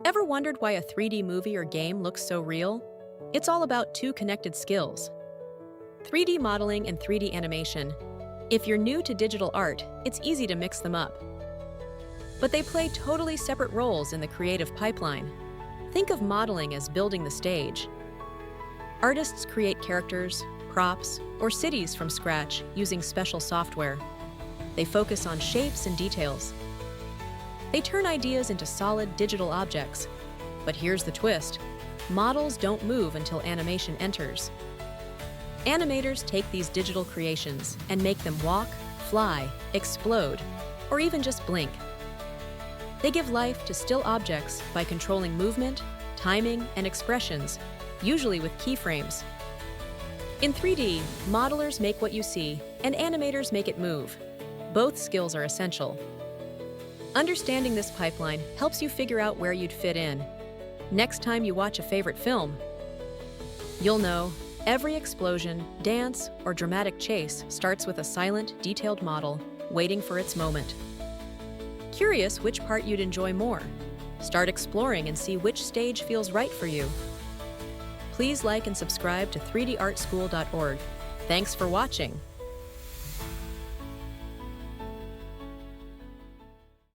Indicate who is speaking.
Speaker 1: Ever wondered why a 3D movie or game looks so real? It's all about two connected skills: 3D modeling and 3D animation. If you're new to digital art, it's easy to mix them up. But they play totally separate roles in the creative pipeline. Think of modeling as building the stage. Artists create characters, props, or cities from scratch using special software. They focus on shapes and details. They turn ideas into solid digital objects. But here's the twist: models don't move until animation enters. Animators take these digital creations and make them walk, fly, explode, or even just blink. They give life to still objects by controlling movement, timing, and expressions, usually with keyframes. In 3D, modelers make what you see, and animators make it move. Both skills are essential. Understanding this pipeline helps you figure out where you'd fit in. Next time you watch a favorite film, you'll know every explosion, dance, or dramatic chase starts with a silent, detailed model waiting for its moment. Curious which part you'd enjoy more? Start exploring and see which stage feels right for you. Please like and subscribe to 3dartschool.org. Thanks for watching.